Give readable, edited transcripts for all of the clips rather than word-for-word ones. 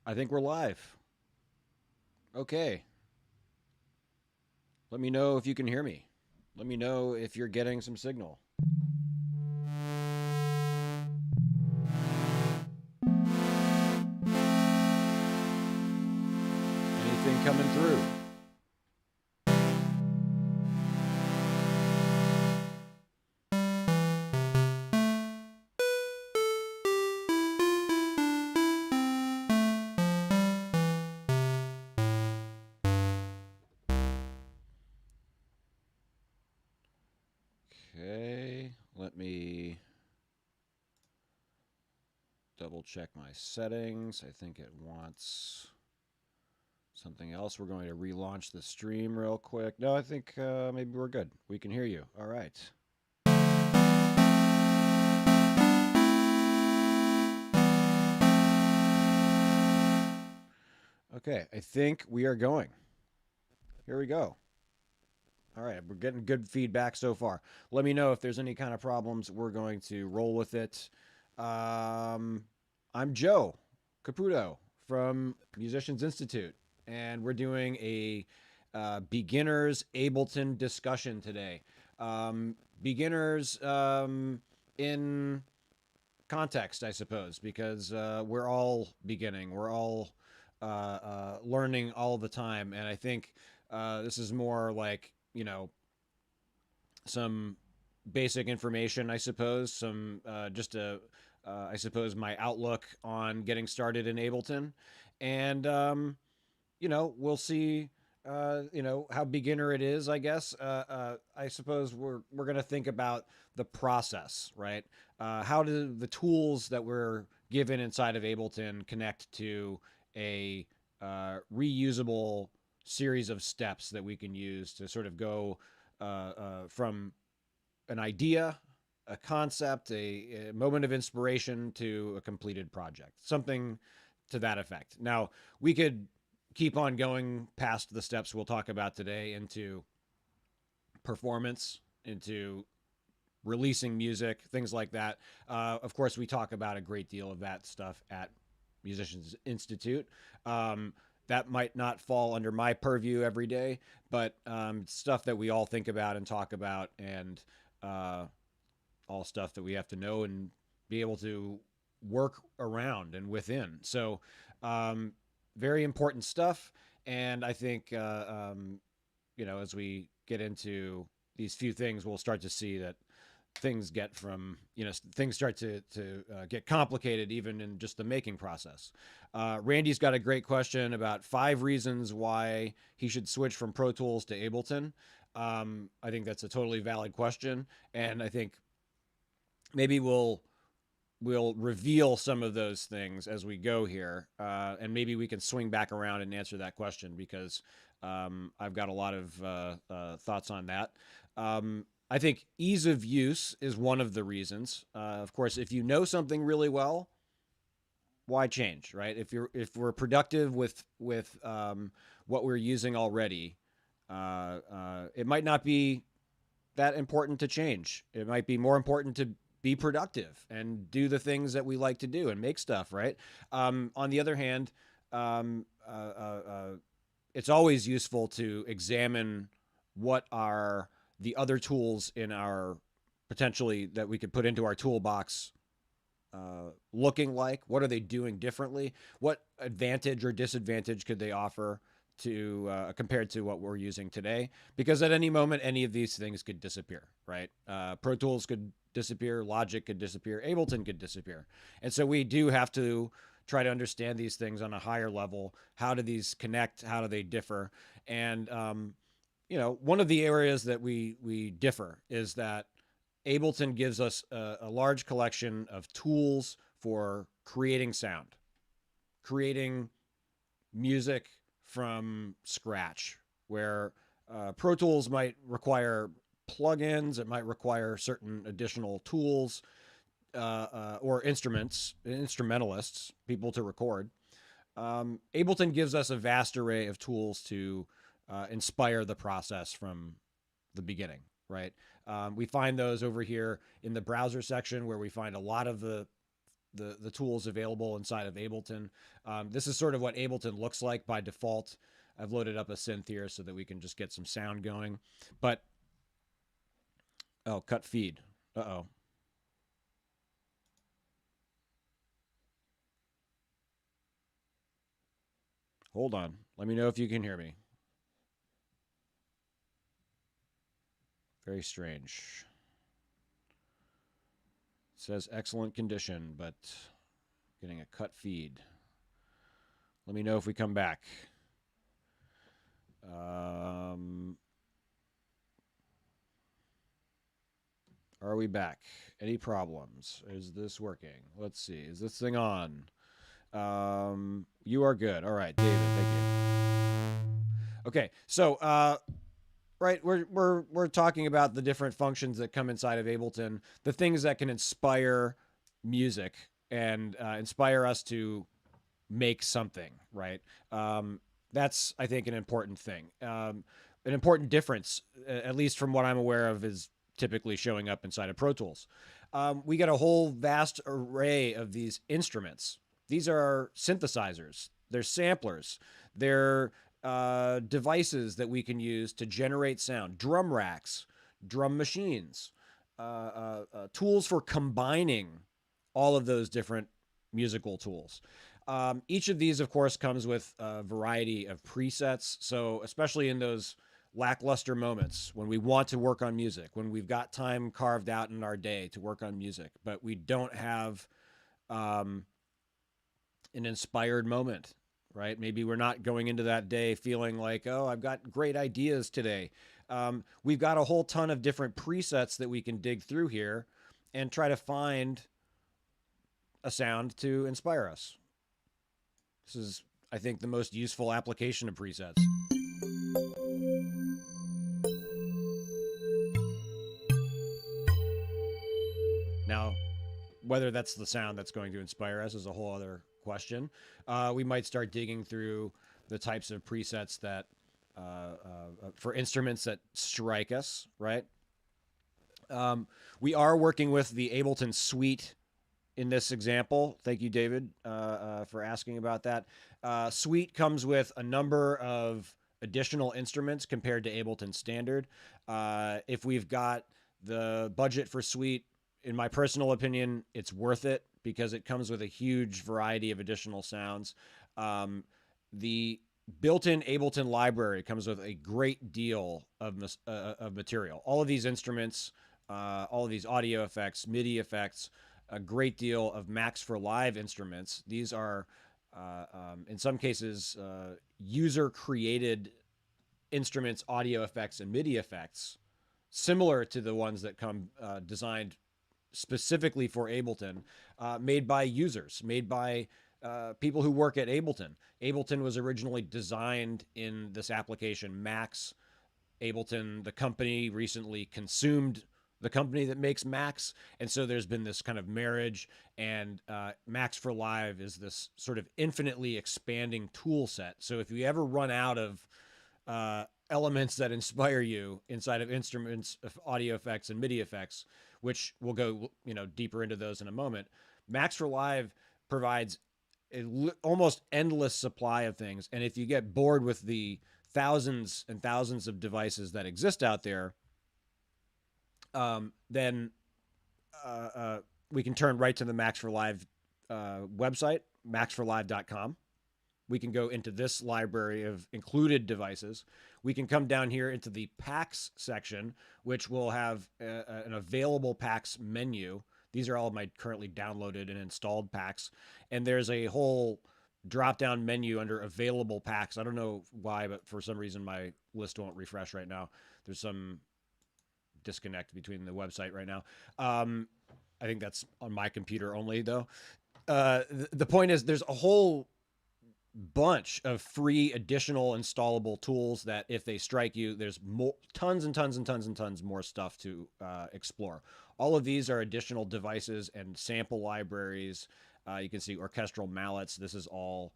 I think we're live. Okay. Let me know if you can hear me. Let me know if you're getting some signal. Anything coming through? Okay. Let me double check my settings. I think it wants something else. We're going to relaunch the stream real quick. No, I think maybe we're good. We can hear you. All right. Okay. I think we are going. Here we go. All right, we're getting good feedback so far. Let me know if there's any kind of problems. We're going to roll with it. Um, I'm Joe Caputo from Musicians Institute, and we're doing a beginners Ableton discussion today. Beginners in context, I suppose, because we're all beginning. We're all learning all the time, and I think this is more like some basic information, I suppose. Some just a I suppose my outlook on getting started in Ableton, and we'll see. How beginner it is. I guess. I suppose we're gonna think about the process, right? How do the tools that we're given inside of Ableton connect to a reusable series of steps that we can use to sort of go from an idea, a concept, a moment of inspiration to a completed project, something to that effect. Now, we could keep on going past the steps we'll talk about today into performance, into releasing music, things like that. Of course, we talk about a great deal of that stuff at Musicians Institute. That might not fall under my purview every day, but stuff that we all think about and talk about, and uh, all stuff that we have to know and be able to work around and within. So, very important stuff. And I think, as we get into these few things, we'll start to see that things start to get complicated even in just the making process. Randy's got a great question about 5 reasons why he should switch from Pro Tools to Ableton. I think that's a totally valid question, and I think maybe we'll reveal some of those things as we go here, and maybe we can swing back around and answer that question because I've got a lot of thoughts on that. I think ease of use is one of the reasons. Of course, if you know something really well, why change, right? If we're productive with what we're using already, it might not be that important to change. It might be more important to be productive and do the things that we like to do and make stuff, right? On the other hand, um, it's always useful to examine what are the other tools in our potentially that we could put into our toolbox looking like? What are they doing differently? What advantage or disadvantage could they offer to compared to what we're using today? Because at any moment, any of these things could disappear, right? Pro Tools could disappear, Logic could disappear, Ableton could disappear, and so we do have to try to understand these things on a higher level. How do these connect? How do they differ? And one of the areas that we differ is that Ableton gives us a large collection of tools for creating sound, creating music from scratch, where Pro Tools might require plugins, it might require certain additional tools or instrumentalists, people to record. Ableton gives us a vast array of tools to inspire the process from the beginning, right? We find those over here in the browser section where we find a lot of the the tools available inside of Ableton. This is sort of what Ableton looks like by default. I've loaded up a synth here so that we can just get some sound going. But, oh, cut feed. Uh-oh. Hold on. Let me know if you can hear me. Very strange. It says excellent condition, but getting a cut feed. Let me know if we come back. Are we back? Any problems? Is this working? Let's see. Is this thing on? You are good. All right, David, thank you. Okay, so right, we're talking about the different functions that come inside of Ableton, the things that can inspire music and inspire us to make something, right? That's, I think, an important thing. An important difference, at least from what I'm aware of, is typically showing up inside of Pro Tools. We got a whole vast array of these instruments. These are synthesizers. They're samplers. They're devices that we can use to generate sound. Drum racks, drum machines, tools for combining all of those different musical tools. Each of these, of course, comes with a variety of presets. So especially in those lackluster moments when we want to work on music, when we've got time carved out in our day to work on music, but we don't have an inspired moment, right? Maybe we're not going into that day feeling like, oh, I've got great ideas today. We've got a whole ton of different presets that we can dig through here and try to find a sound to inspire us. This is, I think, the most useful application of presets. Now, whether that's the sound that's going to inspire us is a whole other question. We might start digging through the types of presets that, for instruments that strike us, right? We are working with the Ableton Suite in this example. Thank you, David, for asking about that. Suite comes with a number of additional instruments compared to Ableton Standard. If we've got the budget for Suite, in my personal opinion, it's worth it because it comes with a huge variety of additional sounds. The built-in Ableton library comes with a great deal of material. All of these instruments, all of these audio effects, MIDI effects, a great deal of Max for Live instruments. These are, in some cases, user-created instruments, audio effects, and MIDI effects, similar to the ones that come designed specifically for Ableton, made by users, made by people who work at Ableton. Ableton was originally designed in this application, Max. Ableton, the company, recently consumed the company that makes Max, and so there's been this kind of marriage, and Max for Live is this sort of infinitely expanding tool set. So if you ever run out of elements that inspire you inside of instruments, of audio effects and MIDI effects, which we'll go, deeper into those in a moment, Max for Live provides an almost endless supply of things. And if you get bored with the thousands and thousands of devices that exist out there, then we can turn right to the Max for Live website, maxforlive.com. We can go into this library of included devices. We can come down here into the packs section, which will have an available packs menu. These are all of my currently downloaded and installed packs. And there's a whole drop-down menu under available packs. I don't know why, but for some reason my list won't refresh right now. There's some disconnect between the website right now. I think that's on my computer only, though. The point is there's a whole bunch of free additional installable tools that if they strike you, there's tons and tons and tons and tons more stuff to explore. All of these are additional devices and sample libraries. You can see orchestral mallets. This is all,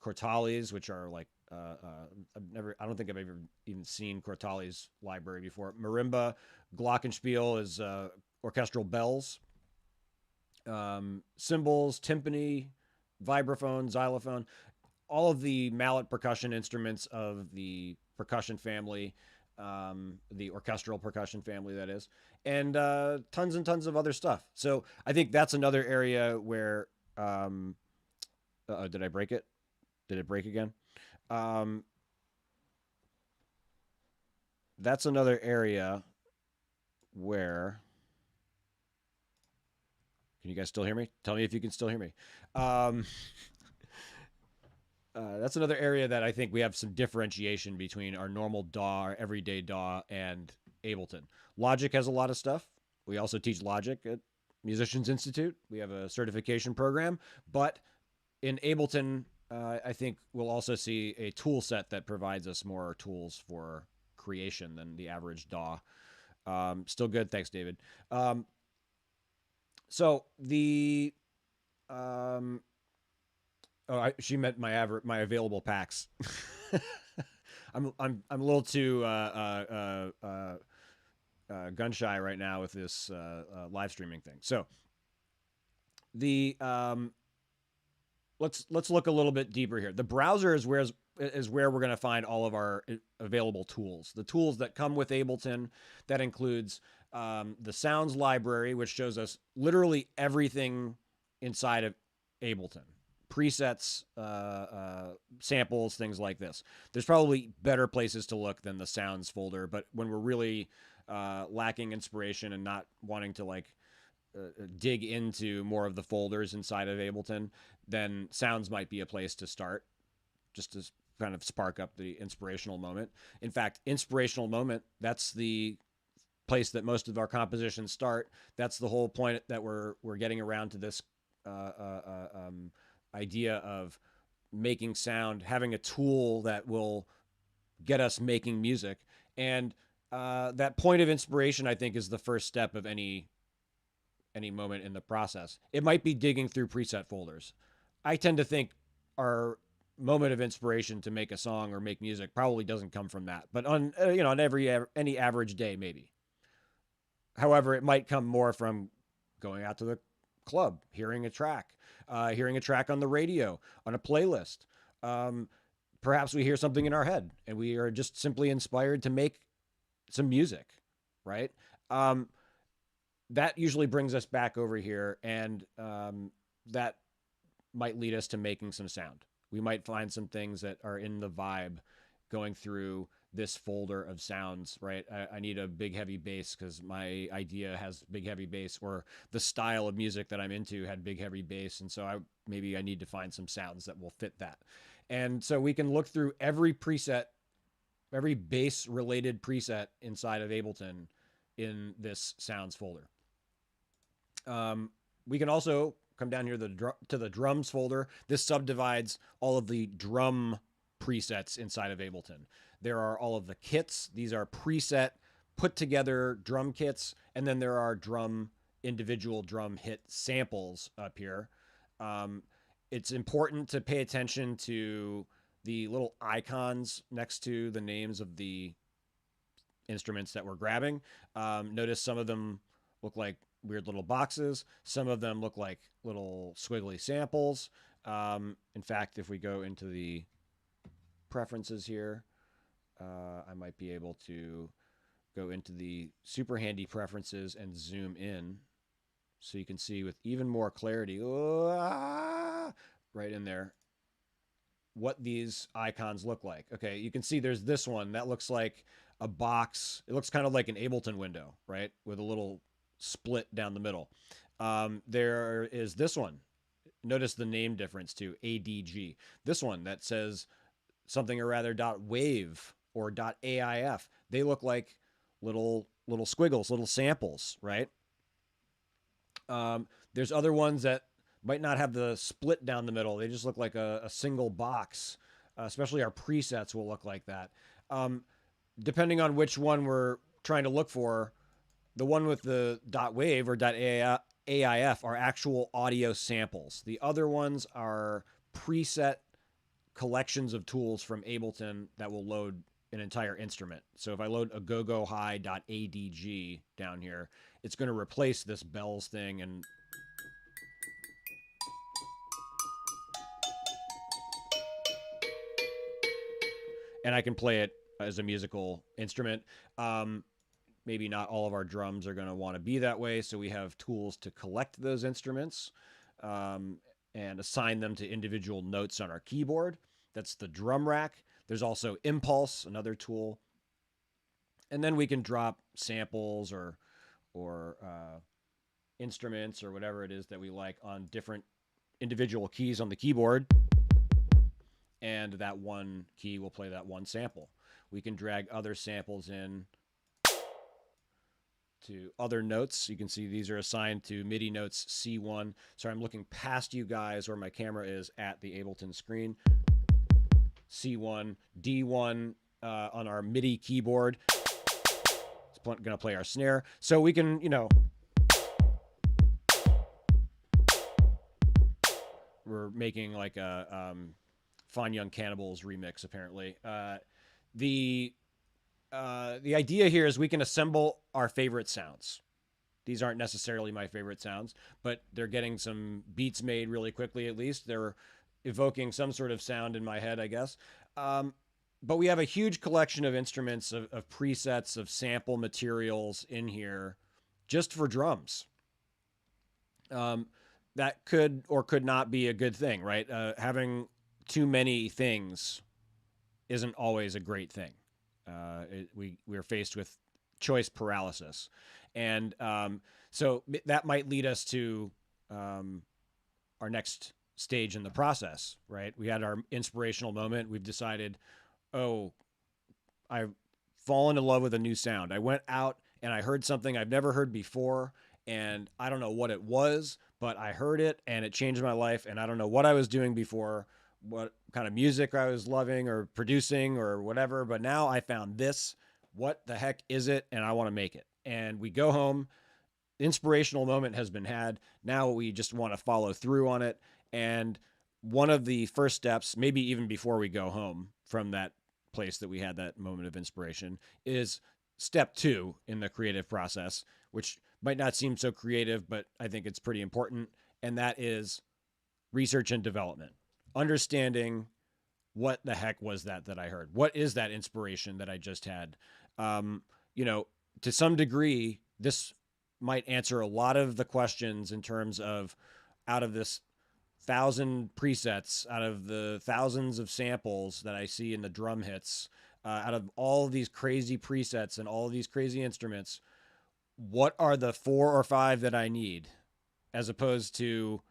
Cortales, which are like, I don't think I've ever even seen Cortales library before. Marimba, glockenspiel is orchestral bells. cymbals, timpani, vibraphone, xylophone, all of the mallet percussion instruments of the percussion family, the orchestral percussion family, that is, and tons and tons of other stuff. So I think that's another area where, did I break it? Did it break again? Um, that's another area where, can you guys still hear me? Tell me if you can still hear me. Um, that's another area that I think we have some differentiation between our normal DAW, our everyday DAW, and Ableton. Logic has a lot of stuff. We also teach Logic at Musicians Institute. We have a certification program. But in Ableton, I think we'll also see a tool set that provides us more tools for creation than the average DAW. Still good. Thanks, David. So the she meant my available packs. I'm a little too gun shy right now with this live streaming thing. So the let's look a little bit deeper here. The browser is where we're going to find all of our available tools. The tools that come with Ableton, that includes the sounds library, which shows us literally everything inside of Ableton. Presets, samples, things like this. There's probably better places to look than the sounds folder, but when we're really lacking inspiration and not wanting to like dig into more of the folders inside of Ableton, then sounds might be a place to start, just to kind of spark up the inspirational moment. In fact, inspirational moment, that's the place that most of our compositions start. That's the whole point that we're getting around to this idea of making sound, having a tool that will get us making music. And that point of inspiration, I think, is the first step of any moment in the process. It might be digging through preset folders. I tend to think our moment of inspiration to make a song or make music probably doesn't come from that, but on on any average day, maybe. However, it might come more from going out to the club, hearing a track on the radio, on a playlist. Perhaps we hear something in our head and we are just simply inspired to make some music, right? That usually brings us back over here, and that might lead us to making some sound. We might find some things that are in the vibe going through this folder of sounds, right? I need a big heavy bass because my idea has big heavy bass, or the style of music that I'm into had big heavy bass, and so maybe I need to find some sounds that will fit that. And so we can look through every preset, every bass related preset inside of Ableton in this sounds folder. We can also come down here to the drums folder. This subdivides all of the drum presets inside of Ableton. There are all of the kits. These are preset, put together drum kits. And then there are individual drum hit samples up here. It's important to pay attention to the little icons next to the names of the instruments that we're grabbing. Notice some of them look like weird little boxes. Some of them look like little squiggly samples. In fact, if we go into the preferences here, I might be able to go into the super handy preferences and zoom in so you can see with even more clarity, right in there, what these icons look like. Okay, you can see there's this one that looks like a box. It looks kind of like an Ableton window, right, with a little split down the middle. There is this one. Notice the name difference too, ADG. This one that says something or rather .wave or .aif. They look like little squiggles, little samples, right? There's other ones that might not have the split down the middle. They just look like a single box. Especially our presets will look like that. Depending on which one we're trying to look for, the one with the .wave or .aif are actual audio samples. The other ones are preset collections of tools from Ableton that will load an entire instrument. So if I load a go-go high.adg down here, it's going to replace this bells thing and and I can play it as a musical instrument. Um, Maybe not all of our drums are going to want to be that way, so we have tools to collect those instruments um, and assign them to individual notes on our keyboard. That's the drum rack. There's also Impulse, another tool, and then we can drop samples or instruments or whatever it is that we like on different individual keys on the keyboard, and that one key will play that one sample. We can drag other samples in to other notes. You can see these are assigned to MIDI notes C1. Sorry, I'm looking past you guys where my camera is at the Ableton screen. C1, D1 on our MIDI keyboard. It's going to play our snare. So we can, we're making like a Fine Young Cannibals remix, apparently. The idea here is we can assemble our favorite sounds. These aren't necessarily my favorite sounds, but they're getting some beats made really quickly, at least. They're evoking some sort of sound in my head, I guess. But we have a huge collection of instruments, of presets, of sample materials in here just for drums. That could or could not be a good thing, right? Having too many things isn't always a great thing. We're faced with choice paralysis, and so that might lead us to our next stage in the process, right? We had our inspirational moment. We've decided, oh, I've fallen in love with a new sound. I went out and I heard something I've never heard before, and I don't know what it was, but I heard it and it changed my life, and I don't know what I was doing before, what kind of music I was loving or producing or whatever, but now I found this. What the heck is it? And I want to make it. And we go home. Inspirational moment has been had. Now we just want to follow through on it. And one of the first steps, maybe even before we go home from that place that we had that moment of inspiration, is step 2 in the creative process, which might not seem so creative, but I think it's pretty important. And that is research and development. Understanding what the heck was that I heard? What is that inspiration that I just had? To some degree, this might answer a lot of the questions in terms of, out of this 1,000 presets, out of the thousands of samples that I see in the drum hits, out of all of these crazy presets and all of these crazy instruments, what are the 4 or 5 that I need, as opposed to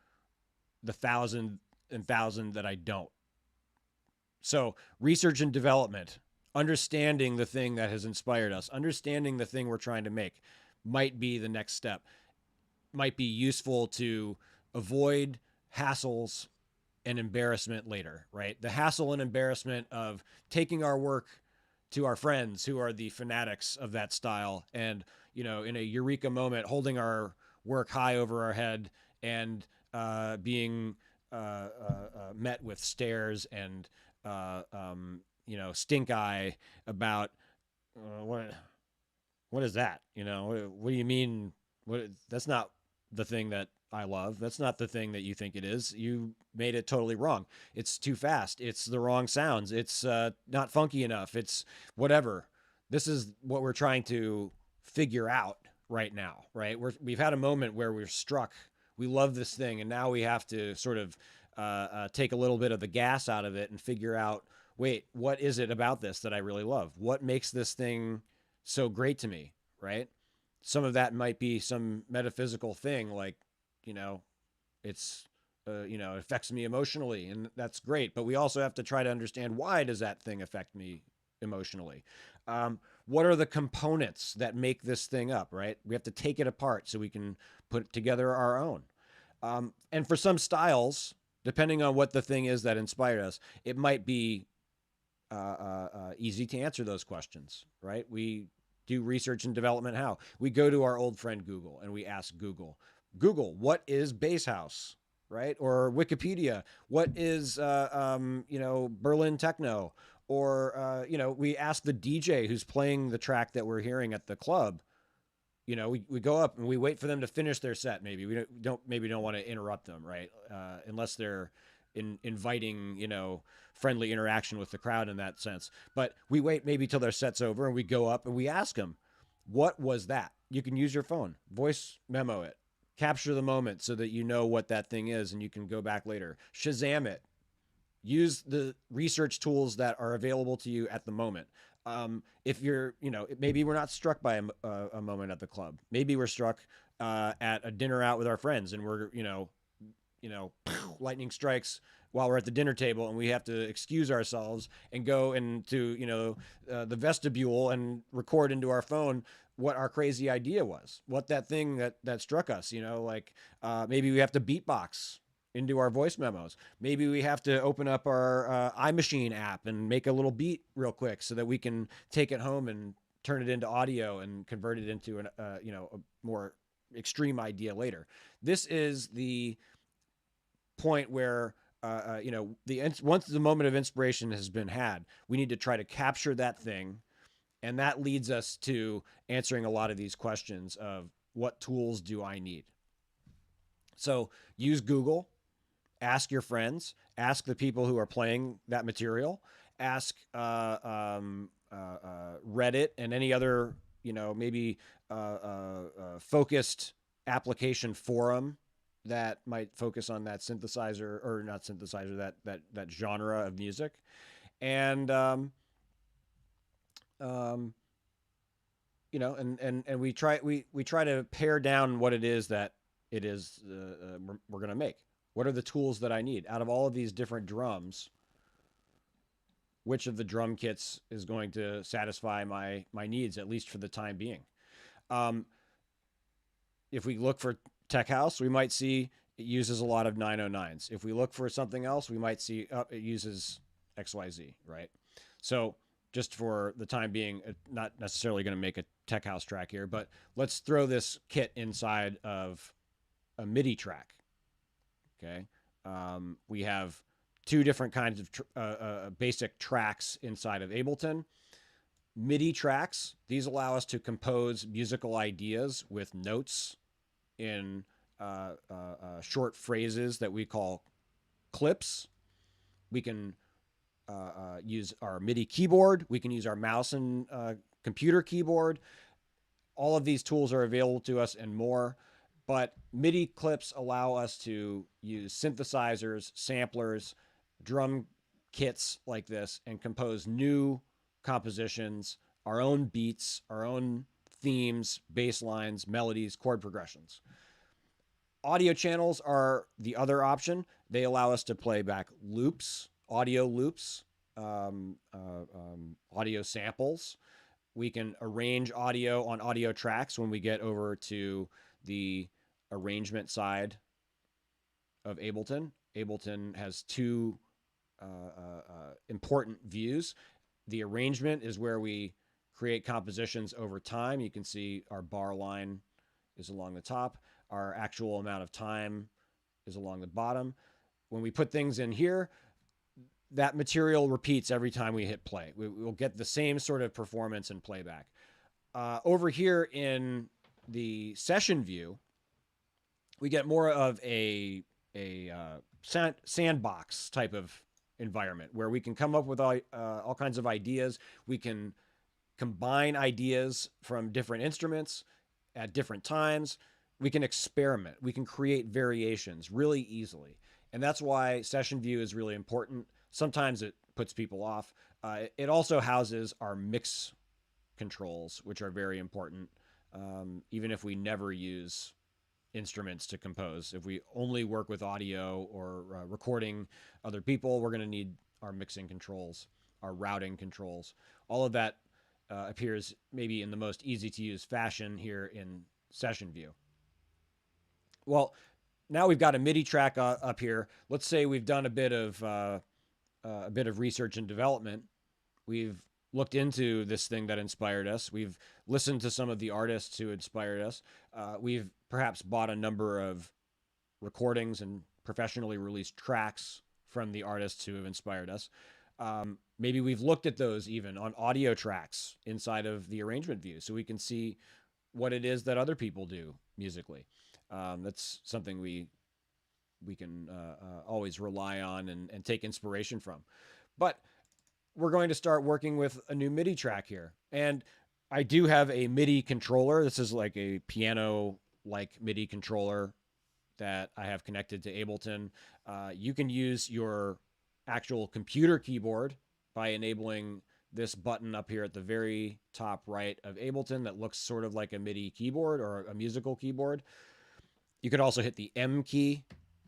the 1,000 and 1,000 that I don't? So research and development, understanding the thing that has inspired us, understanding the thing we're trying to make, might be the next step. Might be useful to avoid hassles and embarrassment later, right? The hassle and embarrassment of taking our work to our friends who are the fanatics of that style, and, in a eureka moment, holding our work high over our head and being met with stares and stink eye about what is that? What do you mean? That's not the thing that I love. That's not the thing that you think it is. You made it totally wrong. It's too fast. It's the wrong sounds. It's not funky enough. It's whatever. This is what we're trying to figure out right now, right? We've had a moment where we're struck. We love this thing, and now we have to sort of take a little bit of the gas out of it and figure out, wait, what is it about this that I really love? What makes this thing so great to me, right? Some of that might be some metaphysical thing, like, it's, it affects me emotionally, and that's great. But we also have to try to understand, why does that thing affect me emotionally? What are the components that make this thing up, right? We have to take it apart so we can put together our own. And for some styles, depending on what the thing is that inspired us, it might be easy to answer those questions, right? We do research and development. How? We go to our old friend Google and we ask Google, what is bass house, right? Or Wikipedia, what is, Berlin techno? Or, we ask the DJ who's playing the track that we're hearing at the club. We go up and we wait for them to finish their set. Maybe we don't want to interrupt them, right? Unless they're inviting, friendly interaction with the crowd in that sense. But we wait maybe till their set's over and we go up and we ask them, what was that? You can use your phone, voice memo it, capture the moment so that you know what that thing is and you can go back later. Shazam it. Use the research tools that are available to you at the moment. If you're, maybe we're not struck by a moment at the club. Maybe we're struck at a dinner out with our friends and we're, lightning strikes while we're at the dinner table and we have to excuse ourselves and go into, the vestibule and record into our phone what our crazy idea was, what that thing that struck us, maybe we have to beatbox into our voice memos. Maybe we have to open up our iMachine app and make a little beat real quick so that we can take it home and turn it into audio and convert it into a more extreme idea later. This is the point where once the moment of inspiration has been had, we need to try to capture that thing, and that leads us to answering a lot of these questions of what tools do I need. So use Google, ask your friends, ask the people who are playing that material, ask Reddit and any other maybe focused application forum that might focus on that synthesizer, or not synthesizer, that genre of music. And, and we try to pare down what it is that we're going to make. What are the tools that I need out of all of these different drums? Which of the drum kits is going to satisfy my needs, at least for the time being? If we look for tech house, we might see it uses a lot of 909s. If we look for something else, we might see it uses XYZ, right? So just for the time being, not necessarily going to make a tech house track here, but let's throw this kit inside of a MIDI track. Okay. We have two different kinds of basic tracks inside of Ableton. MIDI tracks, these allow us to compose musical ideas with notes in short phrases that we call clips. We can use our MIDI keyboard. We can use our mouse and computer keyboard. All of these tools are available to us and more. But MIDI clips allow us to use synthesizers, samplers, drum kits like this, and compose new compositions, our own beats, our own themes, bass lines, melodies, chord progressions. Audio channels are the other option. They allow us to play back loops, audio loops, audio samples. We can arrange audio on audio tracks when we get over to the arrangement side of Ableton. Ableton has two important views. The arrangement is where we create compositions over time. You can see our bar line is along the top. Our actual amount of time is along the bottom. When we put things in here, that material repeats every time we hit play. We'll get the same sort of performance and playback. Over here in the session view, we get more of a sandbox type of environment where we can come up with all kinds of ideas. We can combine ideas from different instruments at different times. We can experiment. We can create variations really easily. And that's why session view is really important. Sometimes it puts people off. It also houses our mix controls, which are very important, even if we never use instruments to compose. If we only work with audio or recording other people, we're going to need our mixing controls, our routing controls. All of that appears maybe in the most easy to use fashion here in session view. Well, now we've got a MIDI track up here. Let's say we've done a bit of research and development. We've looked into this thing that inspired us. We've listened to some of the artists who inspired us. We've perhaps bought a number of recordings and professionally released tracks from the artists who have inspired us. Maybe we've looked at those even on audio tracks inside of the arrangement view so we can see what it is that other people do musically. That's something we always rely on and take inspiration from. But we're going to start working with a new MIDI track here. And I do have a MIDI controller. This is like a piano like MIDI controller that I have connected to Ableton. You can use your actual computer keyboard by enabling this button up here at the very top right of Ableton that looks sort of like a MIDI keyboard or a musical keyboard. You could also hit the M key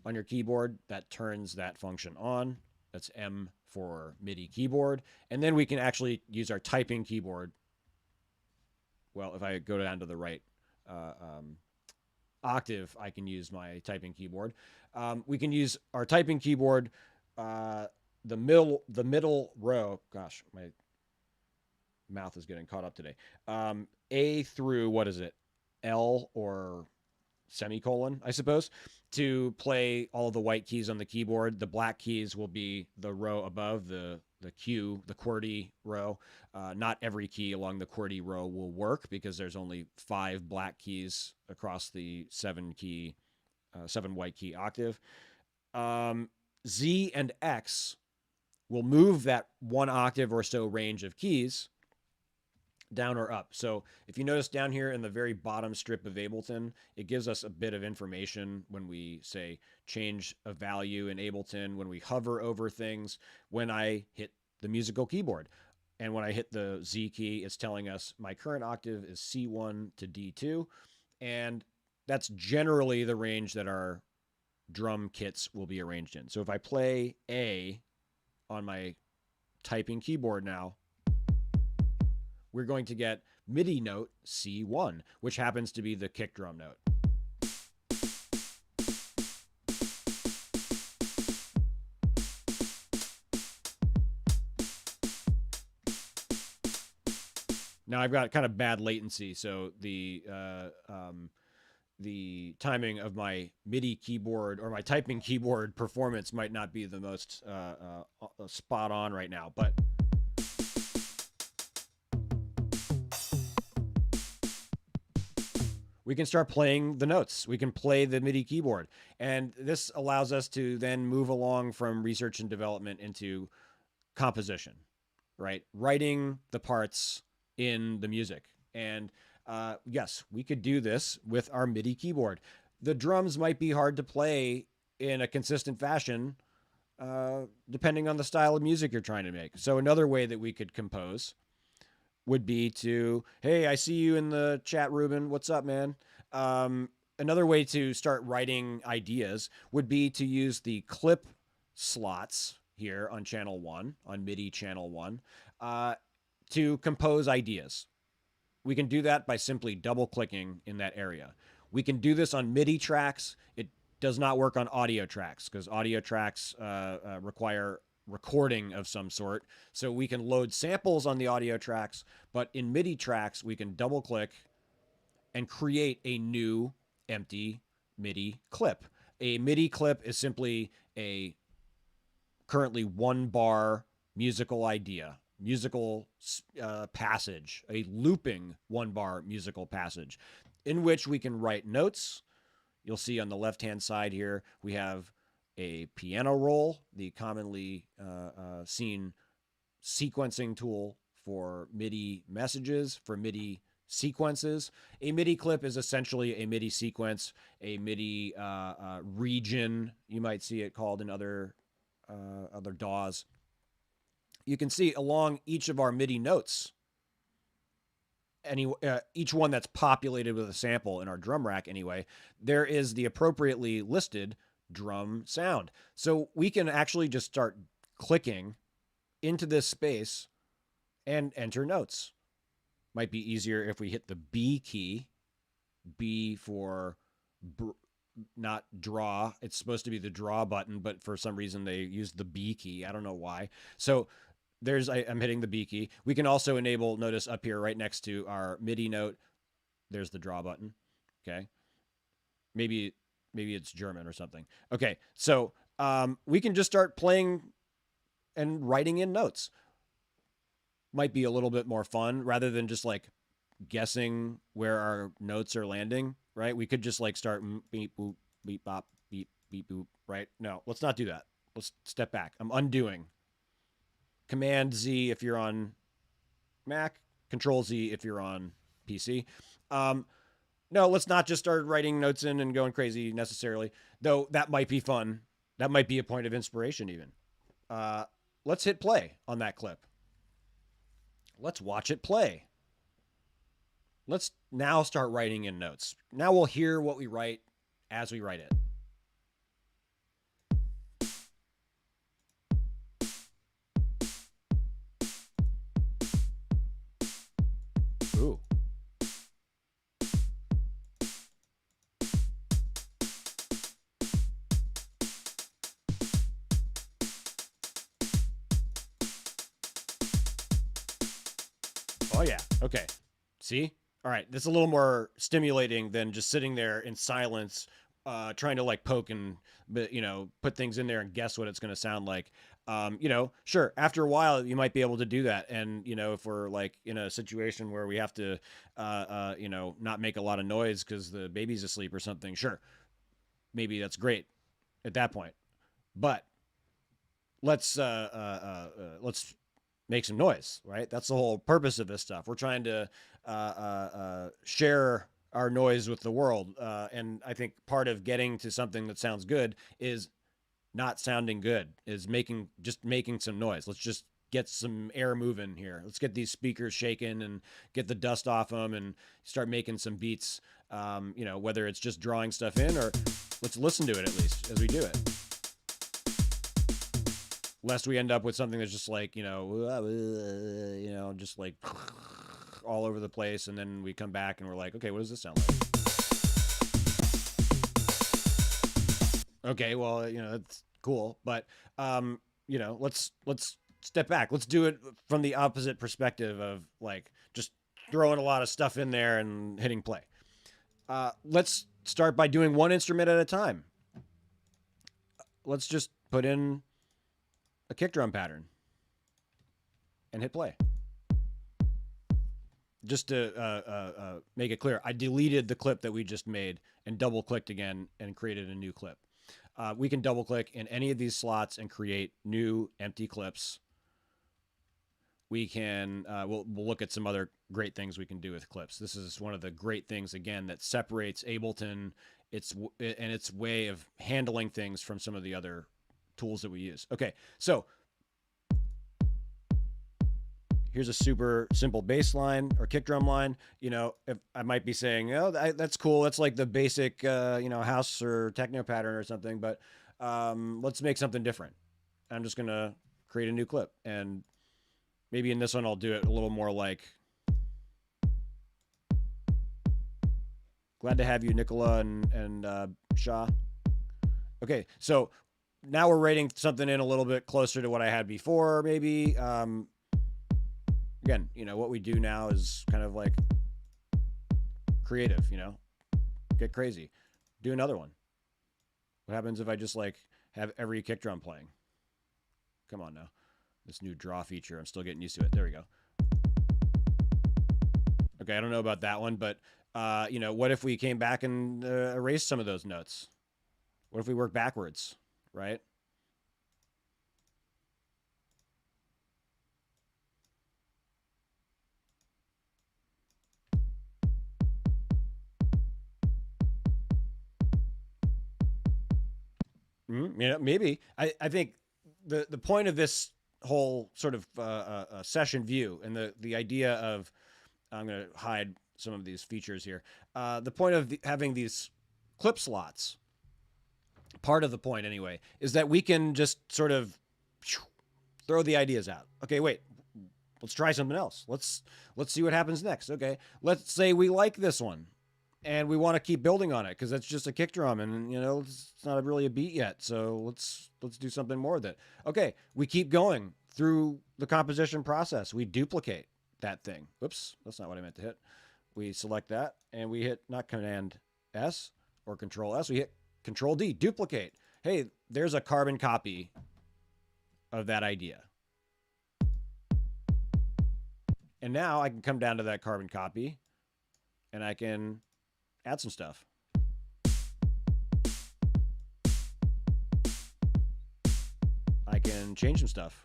on your keyboard. That turns that function on. That's M for MIDI keyboard. And then we can actually use our typing keyboard. Well, if I go down to the right octave, I can use my typing keyboard. We can use our typing keyboard, the middle row. Gosh, my mouth is getting caught up today. A through, what is it? L or semicolon, I suppose, to play all of the white keys on the keyboard. The black keys will be the row above the Q, the QWERTY row. Not every key along the QWERTY row will work because there's only 5 black keys across the 7 white key octave. Z and X will move that 1 octave or so range of keys down or up. So if you notice down here in the very bottom strip of Ableton, it gives us a bit of information when we say change a value in Ableton, when we hover over things, when I hit the musical keyboard. And when I hit the Z key, it's telling us my current octave is C1 to D2. And that's generally the range that our drum kits will be arranged in. So if I play A on my typing keyboard now, we're going to get MIDI note C1, which happens to be the kick drum note. Now I've got kind of bad latency, so the timing of my MIDI keyboard or my typing keyboard performance might not be the most spot on right now, but we can start playing the notes. We can play the MIDI keyboard. And this allows us to then move along from research and development into composition, right? Writing the parts in the music. And yes, we could do this with our MIDI keyboard. The drums might be hard to play in a consistent fashion, depending on the style of music you're trying to make. So another way that we could compose would be to, hey, I see you in the chat, Ruben. What's up, man? Another way to start writing ideas would be to use the clip slots here on channel 1, on MIDI channel 1, to compose ideas. We can do that by simply double-clicking in that area. We can do this on MIDI tracks. It does not work on audio tracks because audio tracks require recording of some sort. So we can load samples on the audio tracks, but in MIDI tracks, we can double click and create a new empty MIDI clip. A MIDI clip is simply a currently 1 bar musical idea, musical passage, a looping 1 bar musical passage in which we can write notes. You'll see on the left-hand side here, we have a piano roll, the commonly seen sequencing tool for MIDI messages, for MIDI sequences. A MIDI clip is essentially a MIDI sequence, a MIDI region, you might see it called in other DAWs. You can see along each of our MIDI notes, each one that's populated with a sample in our drum rack anyway, there is the appropriately listed drum sound. So we can actually just start clicking into this space and enter notes. Might be easier if we hit the B key, B for not draw. It's supposed to be the draw button, but for some reason they used the B key. I don't know why. So I'm hitting the B key. We can also enable, notice up here right next to our MIDI note, there's the draw button. Okay. Maybe it's German or something. Okay, so we can just start playing and writing in notes. Might be a little bit more fun rather than just like guessing where our notes are landing, right? We could just like start beep, boop, beep, bop, beep, beep, boop, right? No, let's not do that. Let's step back. I'm undoing. Command Z if you're on Mac, Control Z if you're on PC. No, let's not just start writing notes in and going crazy necessarily, though that might be fun. That might be a point of inspiration even. Let's hit play on that clip. Let's watch it play. Let's now start writing in notes. Now we'll hear what we write as we write it. Ooh. Oh yeah. Okay. See? All right. That's a little more stimulating than just sitting there in silence, trying to like poke and, put things in there and guess what it's going to sound like. Sure. After a while, you might be able to do that. And, if we're like in a situation where we have to, not make a lot of noise because the baby's asleep or something, sure. Maybe that's great at that point. But let's make some noise, right? That's the whole purpose of this stuff. We're trying to share our noise with the world. And I think part of getting to something that sounds good is not sounding good, is making some noise. Let's just get some air moving here. Let's get these speakers shaking and get the dust off them and start making some beats, whether it's just drawing stuff in or let's listen to it at least as we do it. Lest we end up with something that's just like, just like all over the place. And then we come back and we're like, okay, what does this sound like? Okay, well, that's cool. But, let's step back. Let's do it from the opposite perspective of like just throwing a lot of stuff in there and hitting play. Let's start by doing one instrument at a time. Let's just put in a kick drum pattern and hit play. Just to make it clear, I deleted the clip that we just made and double clicked again and created a new clip. We can double click in any of these slots and create new empty clips. We can, we'll look at some other great things we can do with clips. This is one of the great things, again, that separates Ableton and its way of handling things from some of the other tools that we use. Okay, so here's a super simple bass line or kick drum line. If I might be saying, oh, that's cool. That's like the basic, house or techno pattern or something, but let's make something different. I'm just going to create a new clip. And maybe in this one, I'll do it a little more like, glad to have you, Nicola and Shah. Okay, so now we're rating something in a little bit closer to what I had before, maybe. Again, what we do now is kind of like creative, get crazy. Do another one. What happens if I just like have every kick drum playing? Come on now. This new draw feature, I'm still getting used to it. There we go. Okay, I don't know about that one, but, what if we came back and erased some of those notes? What if we work backwards? Right? Maybe. I think the point of this whole sort of session view and the idea of, I'm going to hide some of these features here. The point of having these clip slots, part of the point anyway, is that we can just sort of throw the ideas out. Okay, wait, let's try something else. Let's see what happens next. Okay, let's say we like this one and we want to keep building on it because that's just a kick drum and it's not really a beat yet. So let's do something more with it. Okay, we keep going through the composition process. We duplicate that thing. Oops, that's not what I meant to hit. We select that and we hit not Command S or Control S. We hit Control D, duplicate. Hey, there's a carbon copy of that idea. And now I can come down to that carbon copy and I can add some stuff. can change some stuff.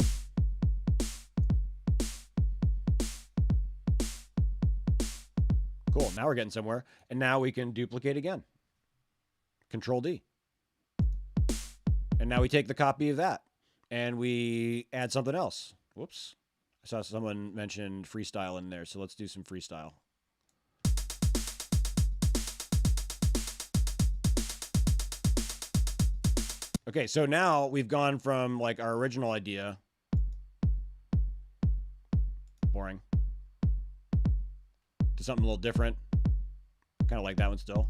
Cool, now we're getting somewhere. And now we can duplicate again. Control D. And now we take the copy of that and we add something else. Whoops. I saw someone mention freestyle in there, so let's do some freestyle. Okay, so now we've gone from like our original idea, boring, to something a little different. Kind of like that one still.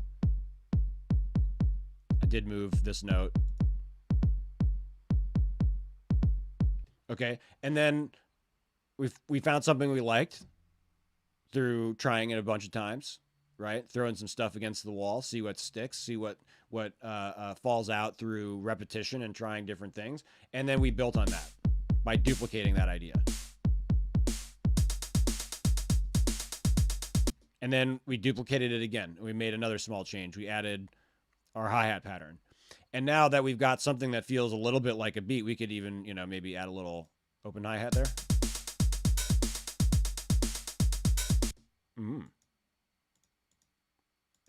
I did move this note. Okay, and then we found something we liked through trying it a bunch of times, right? Throwing some stuff against the wall, see what sticks, see what falls out through repetition and trying different things. And then we built on that by duplicating that idea. And then we duplicated it again. We made another small change. We added our hi-hat pattern. And now that we've got something that feels a little bit like a beat, we could even, you know, maybe add a little open hi-hat there.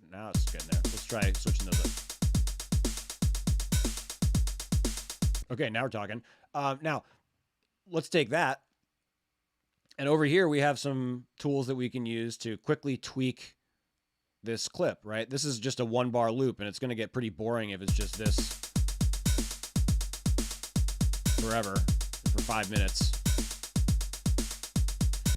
Now it's getting there. Let's try switching those up. Okay, now we're talking. Now, let's take that. And over here, we have some tools that we can use to quickly tweak this clip, right? This is just a 1-bar loop, and it's going to get pretty boring if it's just this forever for 5 minutes.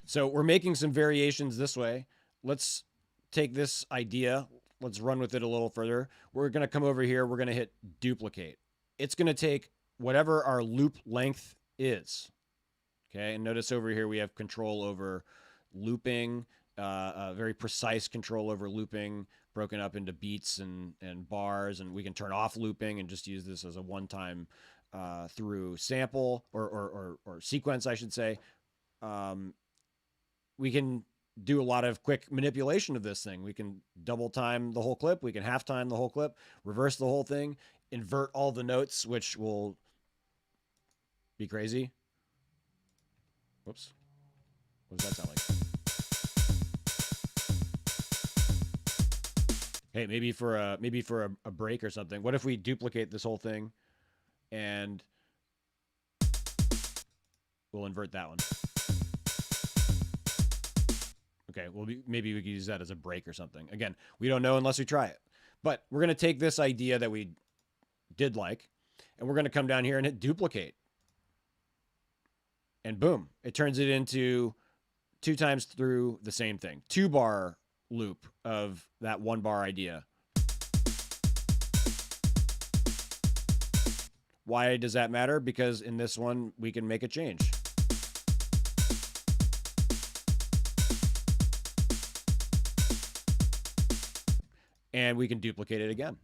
So we're making some variations this way. Let's take this idea. Let's run with it a little further. We're going to come over here. We're going to hit duplicate. It's going to take whatever our loop length is. Okay, and notice over here we have control over looping, very precise control over looping, broken up into beats and bars, and we can turn off looping and just use this as a one-time through sample or sequence, I should say. We can do a lot of quick manipulation of this thing. We can double time the whole clip, we can half time the whole clip, reverse the whole thing, invert all the notes, which will be crazy. Whoops. What does that sound like? Hey, maybe for a break or something. What if we duplicate this whole thing and we'll invert that one? Okay, well, maybe we could use that as a break or something. Again, we don't know unless we try it. But we're going to take this idea that we did like, and we're going to come down here and hit duplicate. And boom, it turns it into 2 times through the same thing. 2-bar loop of that 1-bar idea. Why does that matter? Because in this one, we can make a change. And we can duplicate it again.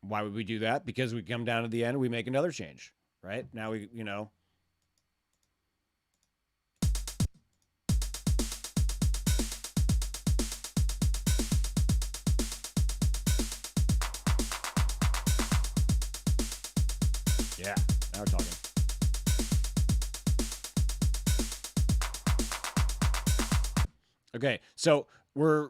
Why would we do that? Because we come down to the end and we make another change, right? Now we, you know, yeah, now we're talking. Okay, so we're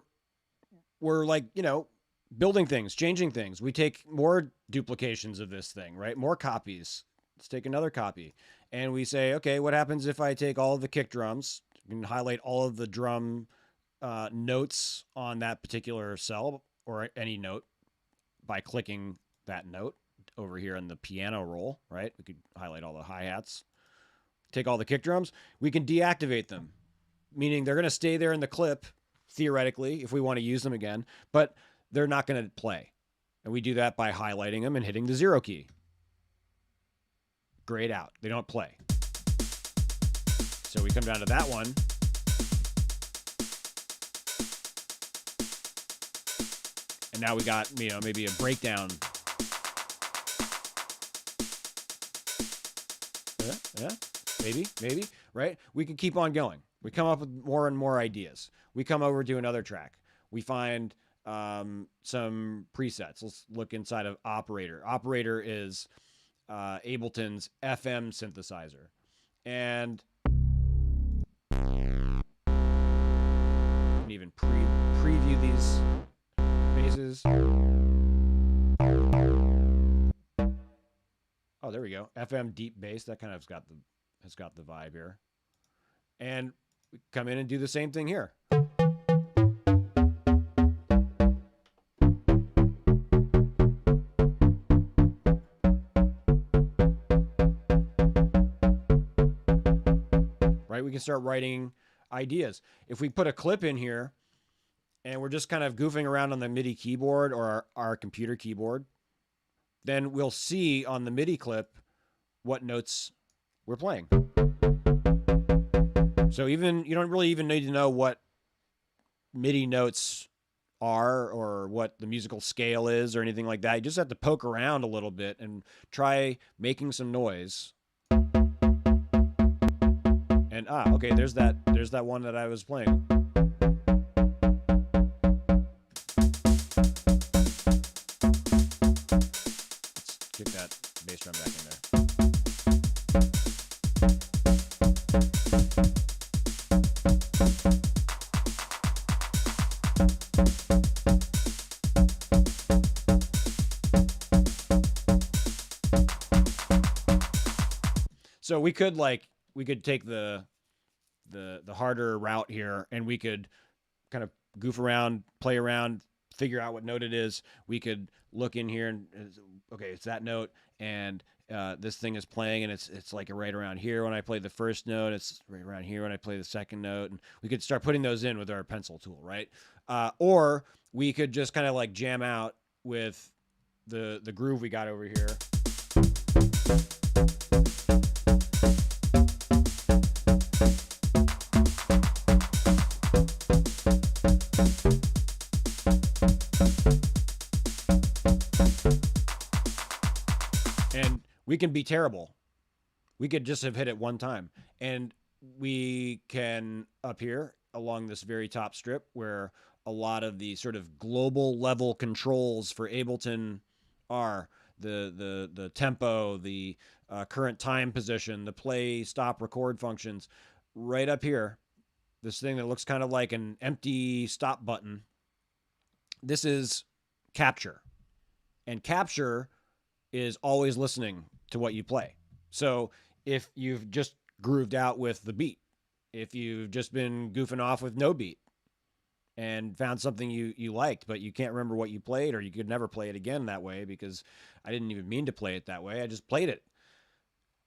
like, you know, building things, changing things. We take more duplications of this thing, right? More copies. Let's take another copy. And we say, okay, what happens if I take all of the kick drums and highlight all of the drum notes on that particular cell or any note by clicking that note over here in the piano roll, right? We could highlight all the hi-hats. Take all the kick drums. We can deactivate them, meaning they're going to stay there in the clip, theoretically, if we want to use them again, but they're not going to play. And we do that by highlighting them and hitting the 0 key. Grayed out. They don't play. So we come down to that one. And now we got, you know, maybe a breakdown. Yeah, maybe, right? We can keep on going. We come up with more and more ideas. We come over to another track. We find some presets. Let's look inside of operator. Operator is Ableton's FM synthesizer. And you can even preview these basses. Oh, there we go. FM deep bass. That kind of has got the vibe here. And we come in and do the same thing here. Right? We can start writing ideas. If we put a clip in here and we're just kind of goofing around on the MIDI keyboard or our computer keyboard, then we'll see on the MIDI clip what notes we're playing. So even you don't really even need to know what MIDI notes are or what the musical scale is or anything like that. You just have to poke around a little bit and try making some noise. And okay, there's that one that I was playing. Kick that bass drum back in there. So we could take the harder route here, and we could kind of goof around, play around, figure out what note it is. We could look in here and okay, it's that note, and this thing is playing, and it's like right around here when I play the first note. It's right around here when I play the second note, and we could start putting those in with our pencil tool, right? Or we could just kind of like jam out with the groove we got over here. And we can be terrible. We could just have hit it one time. And we can, up here along this very top strip where a lot of the sort of global level controls for Ableton are, the tempo, the current time position, the play, stop, record functions, right up here, this thing that looks kind of like an empty stop button. This is capture. And capture is always listening to what you play. So if you've just grooved out with the beat, if you've just been goofing off with no beat and found something you liked, but you can't remember what you played, or you could never play it again that way because I didn't even mean to play it that way, I just played it.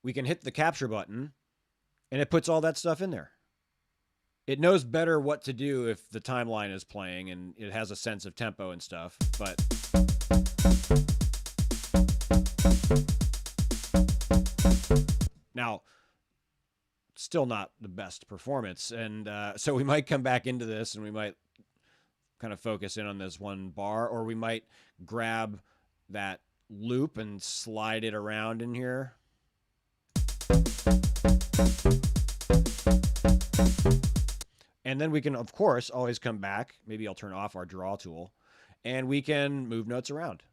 We can hit the capture button and it puts all that stuff in there. It knows better what to do if the timeline is playing and it has a sense of tempo and stuff, but now, still not the best performance. And so we might come back into this and we might kind of focus in on this one bar, or we might grab that loop and slide it around in here. And then we can, of course, always come back. Maybe I'll turn off our draw tool and we can move notes around.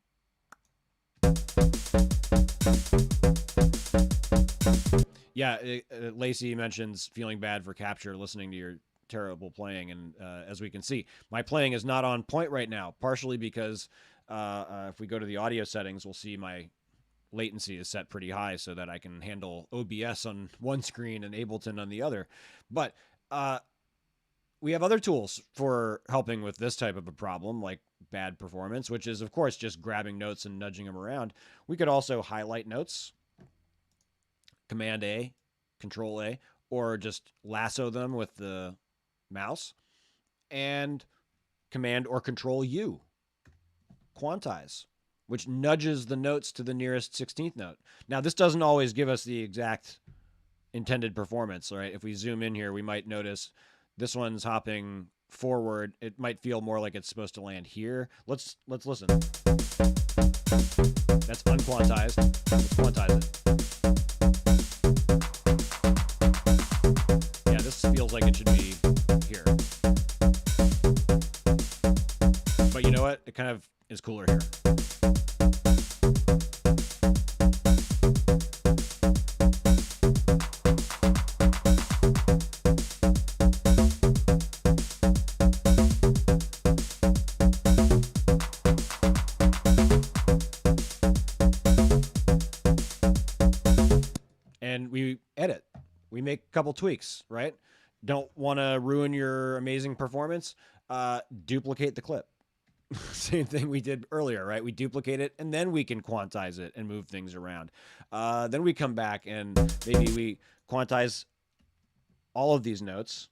Yeah, Lacey mentions feeling bad for capture, listening to your terrible playing. And as we can see, my playing is not on point right now, partially because if we go to the audio settings, we'll see my latency is set pretty high so that I can handle OBS on one screen and Ableton on the other. But we have other tools for helping with this type of a problem, like bad performance, which is, of course, just grabbing notes and nudging them around. We could also highlight notes, Command A, Control A, or just lasso them with the mouse, and Command or Control U, quantize, which nudges the notes to the nearest 16th note. Now, this doesn't always give us the exact intended performance, right? If we zoom in here, we might notice this one's hopping forward. It might feel more like it's supposed to land here. Let's listen. That's unquantized. Let's quantize it. Yeah, this feels like it should be here. But you know what? It kind of is cooler here. make a couple tweaks, right? Don't want to ruin your amazing performance. Duplicate the clip. Same thing we did earlier, right? We duplicate it and then we can quantize it and move things around. Then we come back and maybe we quantize all of these notes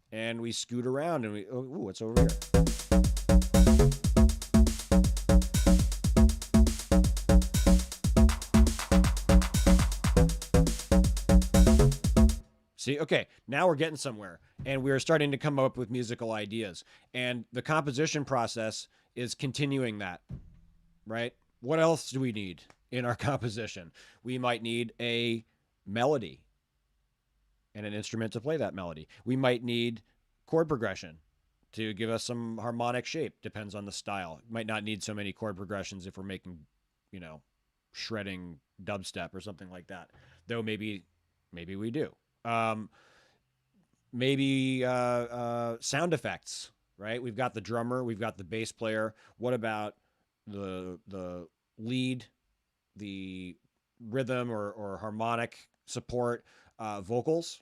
and we scoot around and we, oh, what's over here? See, okay, now we're getting somewhere and we're starting to come up with musical ideas. And the composition process is continuing that, right? What else do we need in our composition? We might need a melody and an instrument to play that melody. We might need chord progression to give us some harmonic shape. Depends on the style. Might not need so many chord progressions if we're making, you know, shredding dubstep or something like that. Though maybe we do. Maybe sound effects, right? We've got the drummer, we've got the bass player. What about the lead, the rhythm or harmonic support, vocals,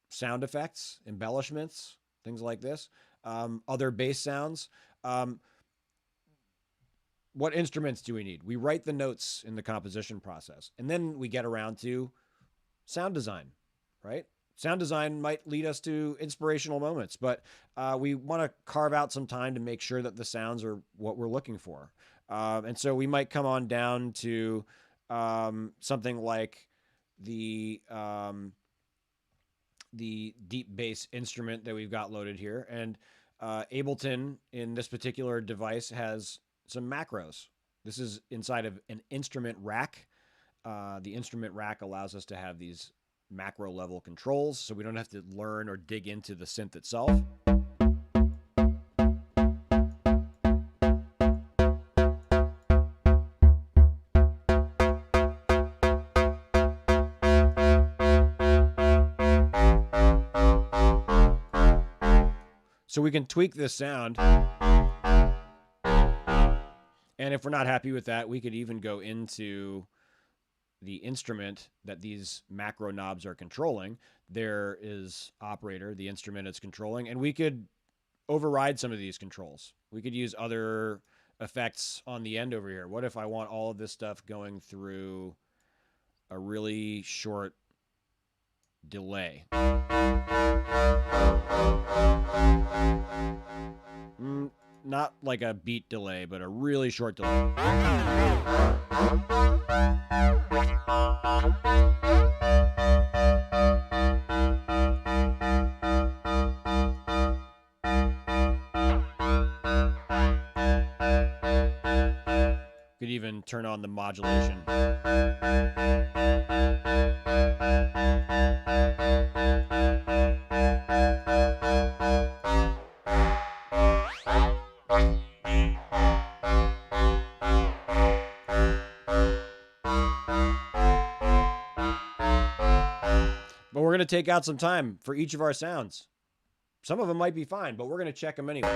sound effects, embellishments, things like this, other bass sounds. What instruments do we need? We write the notes in the composition process, and then we get around to sound design, right? Sound design might lead us to inspirational moments, but we want to carve out some time to make sure that the sounds are what we're looking for. And so we might come on down to something like the deep bass instrument that we've got loaded here. And Ableton in this particular device has some macros. This is inside of an instrument rack. The instrument rack allows us to have these macro level controls so we don't have to learn or dig into the synth itself. So we can tweak this sound. And if we're not happy with that, we could even go into the instrument that these macro knobs are controlling. There is operator, the instrument it's controlling, and we could override some of these controls. We could use other effects on the end over here. What if I want all of this stuff going through a really short delay? Not like a beat delay, but a really short delay. Could even turn on the modulation. But we're going to take out some time for each of our sounds. Some of them might be fine, but we're going to check them anyway.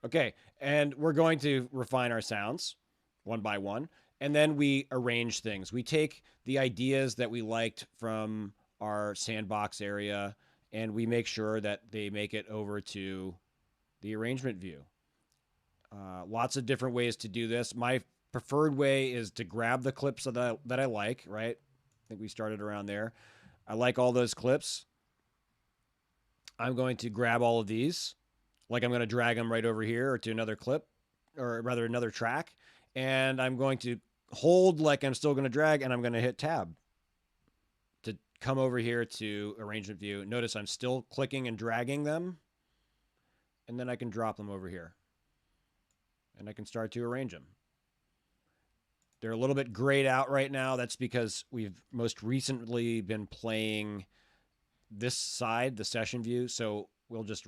Okay, and we're going to refine our sounds one by one, and then we arrange things. We take the ideas that we liked from our sandbox area, and we make sure that they make it over to the arrangement view. Lots of different ways to do this. My preferred way is to grab the clips that I like, right? I think we started around there. I like all those clips. I'm going to grab all of these. Like I'm going to drag them right over here or to another clip, or rather another track. And I'm going to hold like I'm still going to drag, and I'm going to hit tab to come over here to arrangement view. Notice I'm still clicking and dragging them. And then I can drop them over here. And I can start to arrange them. They're a little bit grayed out right now. That's because we've most recently been playing this side, the session view. So we'll just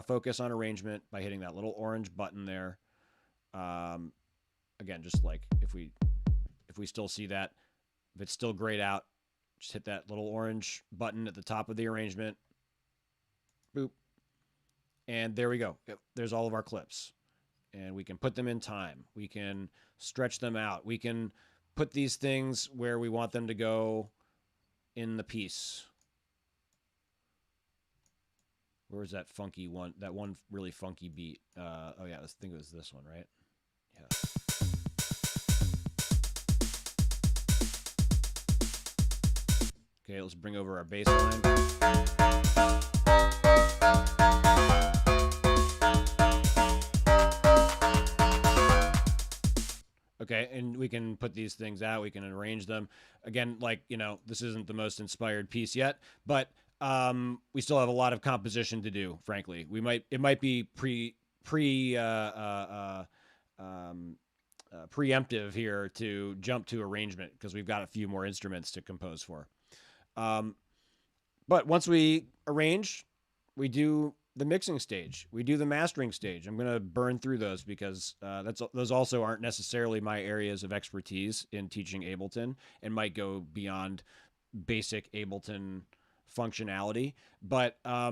focus on arrangement by hitting that little orange button there. again, just like if we still see that, if it's still grayed out, just hit that little orange button at the top of the arrangement. Boop. And there we go. There's all of our clips. And we can put them in time. We can stretch them out. We can put these things where we want them to go in the piece. Where's that funky one? That one really funky beat. Oh yeah, I think it was this one, right? Yeah. Okay, let's bring over our bass line. Okay, and we can put these things out. We can arrange them. Again, like, you know, this isn't the most inspired piece yet, but we still have a lot of composition to do, frankly. It might be preemptive here to jump to arrangement because we've got a few more instruments to compose for. But once we arrange, we do the mixing stage. We do the mastering stage. I'm going to burn through those because those also aren't necessarily my areas of expertise in teaching Ableton and might go beyond basic Ableton functionality. But I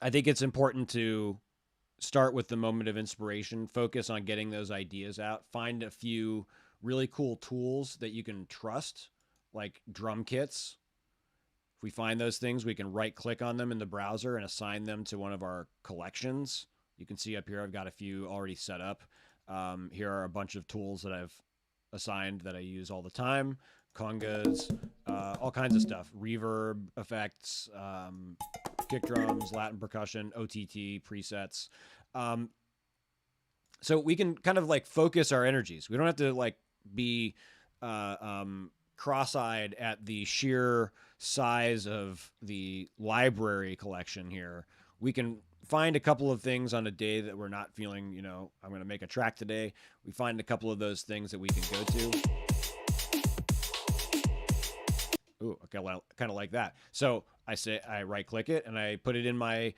think it's important to start with the moment of inspiration, focus on getting those ideas out, find a few really cool tools that you can trust, like drum kits. If we find those things, we can right click on them in the browser and assign them to one of our collections. You can see up here, I've got a few already set up. Here are a bunch of tools that I've assigned that I use all the time. Congas, all kinds of stuff. Reverb effects, kick drums, Latin percussion, OTT presets. So we can kind of like focus our energies. We don't have to like be cross-eyed at the sheer size of the library collection here. We can find a couple of things on a day that we're not feeling, you know, I'm going to make a track today. We find a couple of those things that we can go to. Ooh, okay, well, kind of like that. So I right click it and I put it in my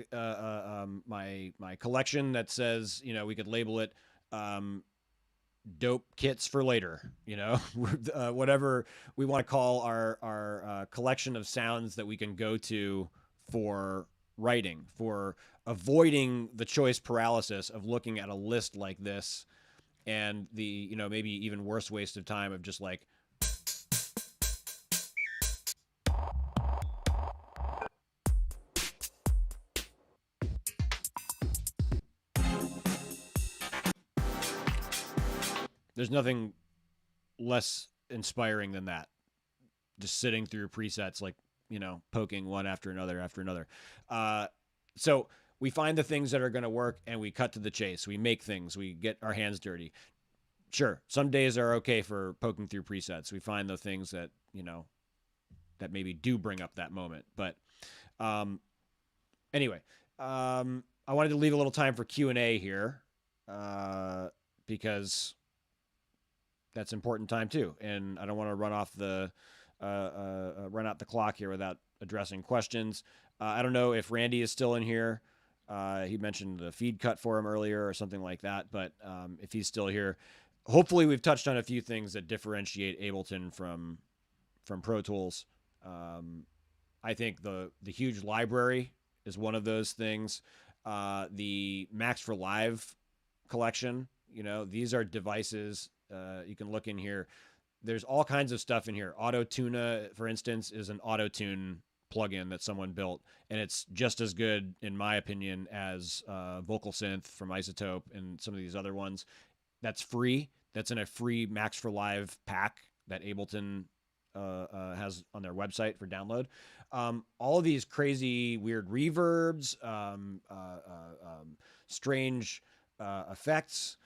my collection that says, you know, we could label it dope kits for later, you know, whatever we want to call our collection of sounds that we can go to for writing, for avoiding the choice paralysis of looking at a list like this and the, you know, maybe even worse waste of time of just like, there's nothing less inspiring than that. Just sitting through presets, like, you know, poking one after another after another. So we find the things that are going to work and we cut to the chase. We make things. We get our hands dirty. Sure, some days are okay for poking through presets. We find the things that, you know, that maybe do bring up that moment. But anyway, I wanted to leave a little time for Q&A here because that's important time too, and I don't want to run off the run out the clock here without addressing questions. I don't know if Randy is still in here. He mentioned the feed cut for him earlier or something like that, but if he's still here, hopefully we've touched on a few things that differentiate Ableton from Pro Tools. I think the huge library is one of those things. The Max for Live collection, you know, these are devices. You can look in here. There's all kinds of stuff in here. Auto-Tuna, for instance, is an auto-tune plugin that someone built, and it's just as good, in my opinion, as Vocal Synth from Isotope and some of these other ones. That's free. That's in a free Max for Live pack that Ableton has on their website for download. All of these crazy, weird reverbs, strange effects,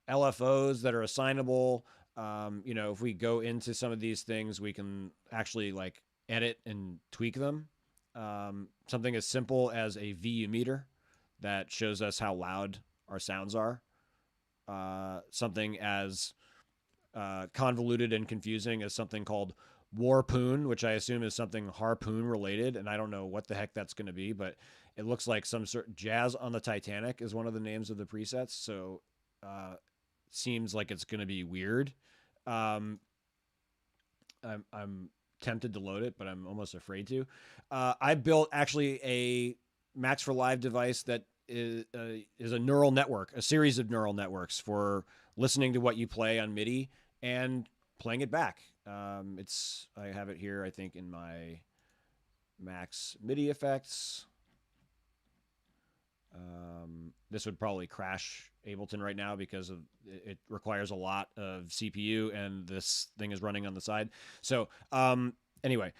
LFOs that are assignable. You know, if we go into some of these things, we can actually like edit and tweak them. Something as simple as a VU meter that shows us how loud our sounds are. Something as convoluted and confusing as something called Warpoon, which I assume is something harpoon related, and I don't know what the heck that's going to be, but it looks like some sort. Jazz on the Titanic is one of the names of the presets, so seems like it's going to be weird. I'm tempted to load it, but I'm almost afraid to. I built actually a Max for Live device that is a neural network, a series of neural networks for listening to what you play on MIDI and playing it back. I have it here, I think, in my Max MIDI effects. This would probably crash Ableton right now because it requires a lot of CPU, and this thing is running on the side. So anyway,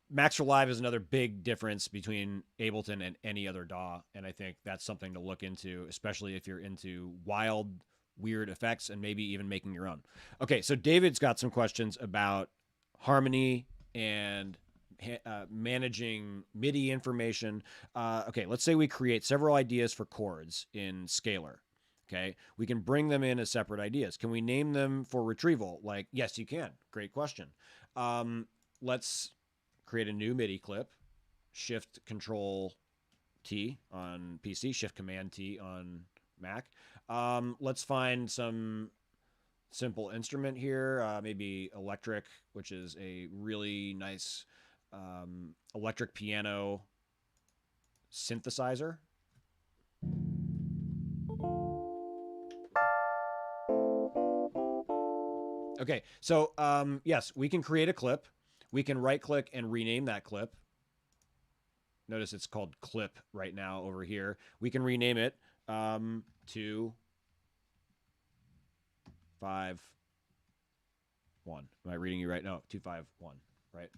Max for Live is another big difference between Ableton and any other DAW, and I think that's something to look into, especially if you're into wild, weird effects and maybe even making your own. Okay, so David's got some questions about harmony and managing MIDI information. Okay, let's say we create several ideas for chords in Scalar. Okay, we can bring them in as separate ideas. Can we name them for retrieval? Like, yes, you can. Great question. Let's create a new MIDI clip. Shift Control T on PC. Shift Command T on Mac. Let's find some simple instrument here. Maybe electric, which is a really nice electric piano synthesizer. Okay, so yes, we can create a clip. We can right click and rename that clip. Notice it's called clip right now over here. We can rename it to 5 1. Am I reading you right? No, 2 5 1, right?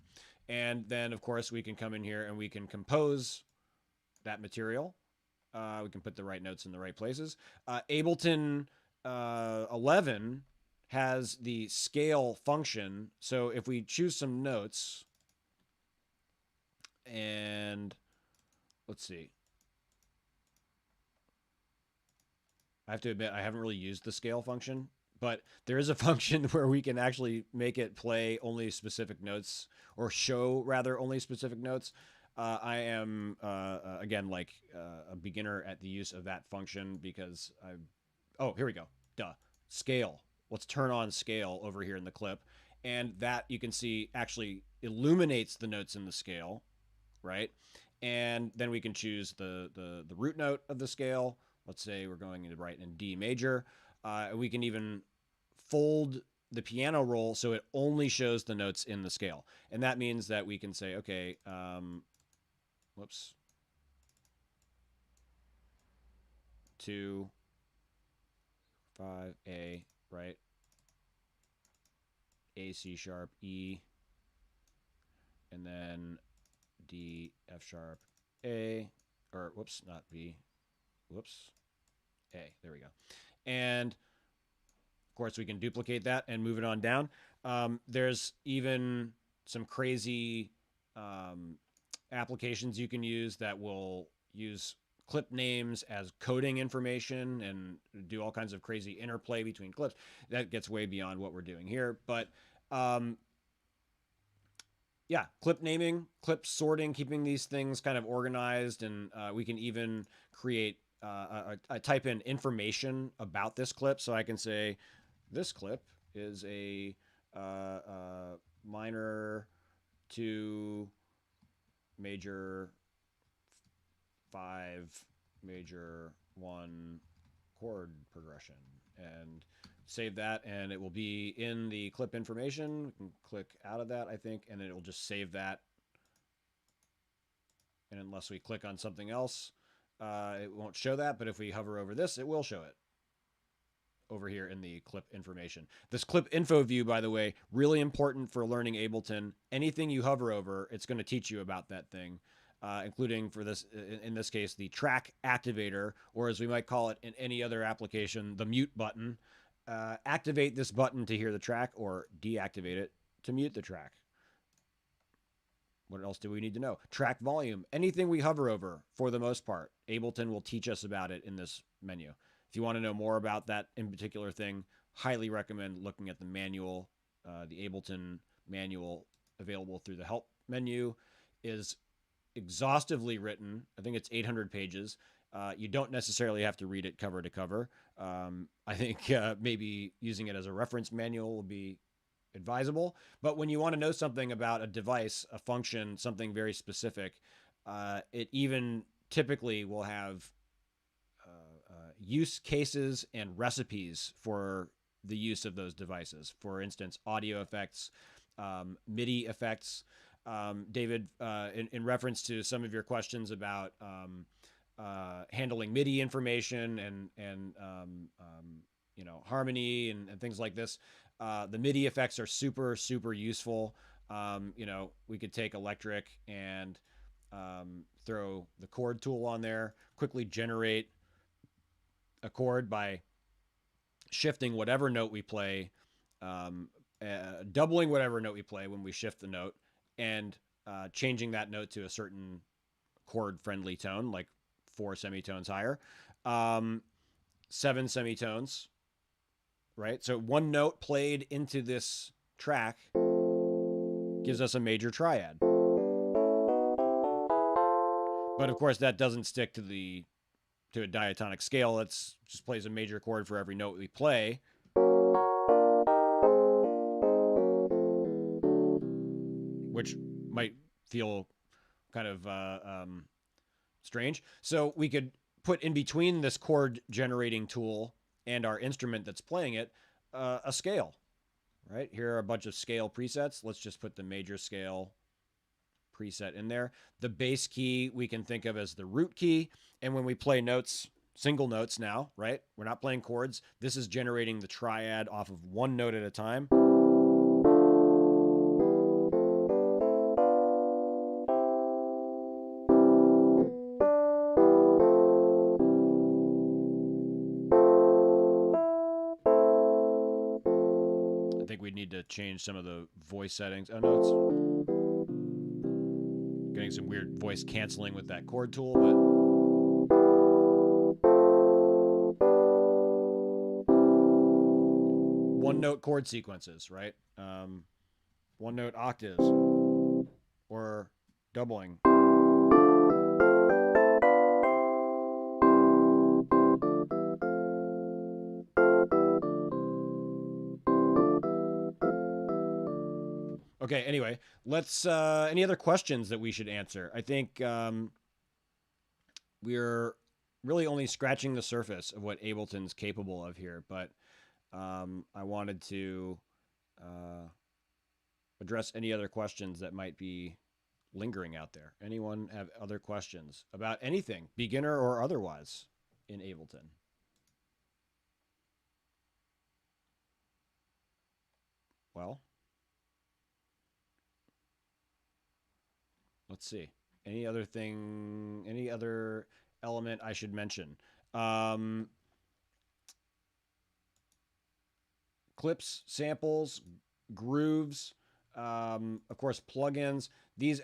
And then, of course, we can come in here and we can compose that material. We can put the right notes in the right places. Ableton 11 has the scale function. So if we choose some notes, and let's see. I have to admit, I haven't really used the scale function, but there is a function where we can actually make it play only specific notes, or show rather only specific notes. I am again like a beginner at the use of that function because oh, here we go. Duh. Scale. Let's turn on scale over here in the clip, and that you can see actually illuminates the notes in the scale, right? And then we can choose the root note of the scale. Let's say we're going to write in D major. We can even fold the piano roll so it only shows the notes in the scale. And that means that we can say, okay, whoops, 2 5 A, right? A, C sharp, E, and then D, F sharp, A, or whoops, not B, whoops, A. There we go. And of course, we can duplicate that and move it on down. There's even some crazy applications you can use that will use clip names as coding information and do all kinds of crazy interplay between clips. That gets way beyond what we're doing here. But yeah, clip naming, clip sorting, keeping these things kind of organized. And we can even create, I type in information about this clip. So I can say, this clip is a minor to major 5 major 1 chord progression, and save that, and it will be in the clip information. We can click out of that, I think, and it will just save that. And unless we click on something else, it won't show that, but if we hover over this, it will show it over here in the clip information. This clip info view, by the way, really important for learning Ableton. Anything you hover over, it's going to teach you about that thing, including for this, in this case, the track activator, or as we might call it in any other application, the mute button. Activate this button to hear the track, or deactivate it to mute the track. What else do we need to know? Track volume. Anything we hover over, for the most part, Ableton will teach us about it in this menu. If you want to know more about that in particular thing, highly recommend looking at the manual. The Ableton manual available through the help menu is exhaustively written. I think it's 800 pages. You don't necessarily have to read it cover to cover. I think maybe using it as a reference manual will be advisable. But when you want to know something about a device, a function, something very specific, it even typically will have use cases and recipes for the use of those devices. For instance, audio effects, MIDI effects. David, in reference to some of your questions about handling MIDI information and harmony and things like this, the MIDI effects are super useful. We could take electric and throw the chord tool on there, quickly generate a chord by shifting whatever note we play, doubling whatever note we play when we shift the note, and changing that note to a certain chord-friendly tone, like 4 semitones higher, 7 semitones, right? So one note played into this track gives us a major triad. But of course, that doesn't stick to a diatonic scale. It just plays a major chord for every note we play. Which might feel kind of strange. So we could put in between this chord generating tool and our instrument that's playing it a scale, right? Here are a bunch of scale presets. Let's just put the major scale preset in there. The bass key we can think of as the root key. And when we play notes, single notes now, right? We're not playing chords. This is generating the triad off of one note at a time. I think we need to change some of the voice settings. Oh no, it's getting some weird voice canceling with that chord tool, but one note chord sequences, right? One note octaves or doubling. Okay, anyway, let's any other questions that we should answer? I think we're really only scratching the surface of what Ableton's capable of here, but I wanted to address any other questions that might be lingering out there. Anyone have other questions about anything, beginner or otherwise, in Ableton? Well, let's see. Any other element I should mention? Clips, samples, grooves, of course, plugins. These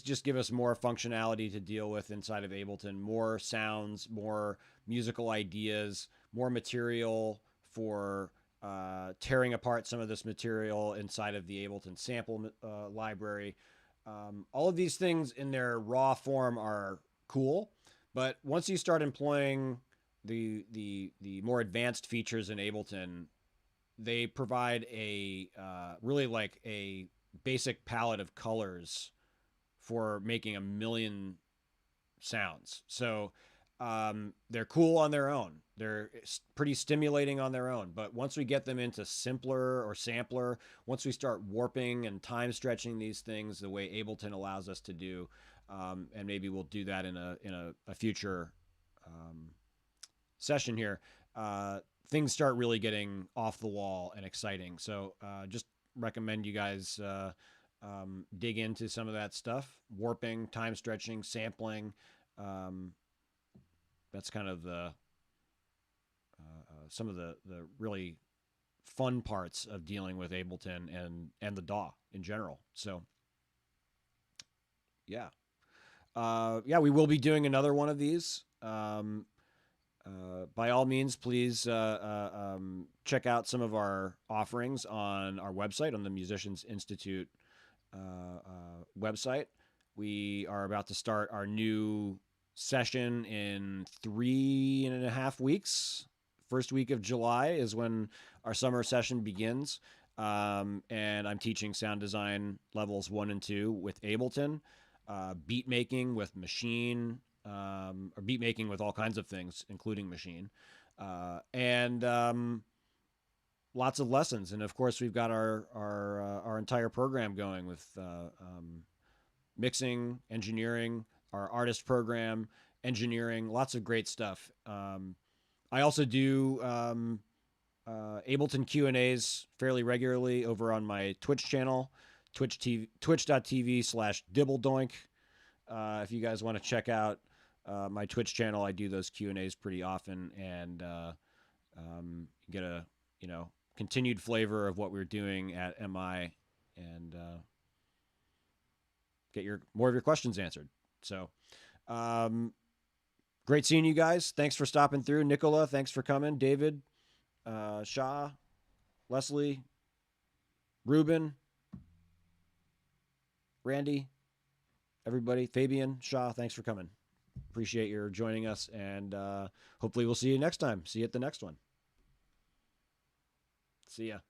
just give us more functionality to deal with inside of Ableton, more sounds, more musical ideas, more material for tearing apart some of this material inside of the Ableton sample library. All of these things in their raw form are cool, but once you start employing the more advanced features in Ableton, they provide a really like a basic palette of colors for making a million sounds. So they're cool on their own. They're pretty stimulating on their own. But once we get them into simpler or sampler, once we start warping and time stretching these things the way Ableton allows us to do, and maybe we'll do that in a future session here, things start really getting off the wall and exciting. So just recommend you guys dig into some of that stuff. Warping, time stretching, sampling. That's kind of the some of the really fun parts of dealing with Ableton and the DAW in general. So yeah. We will be doing another one of these. By all means, please check out some of our offerings on our website, on the Musicians Institute website. We are about to start our new session in 3.5 weeks. First week of July is when our summer session begins. And I'm teaching sound design levels 1 and 2 with Ableton, beat making with Machine, or beat making with all kinds of things, including Machine, and lots of lessons. And of course, we've got our entire program going with mixing, engineering, our artist program, engineering, lots of great stuff. I also do Ableton Q&As fairly regularly over on my Twitch channel, twitch.tv/dibbledoink. If you guys want to check out my Twitch channel, I do those Q&As pretty often, and get a continued flavor of what we're doing at MI, and get more of your questions answered. So, great seeing you guys. Thanks for stopping through. Nicola, thanks for coming. David, Shah, Leslie, Ruben, Randy, everybody, Fabian, Shah, thanks for coming. Appreciate your joining us, and hopefully we'll see you next time. See you at the next one. See ya.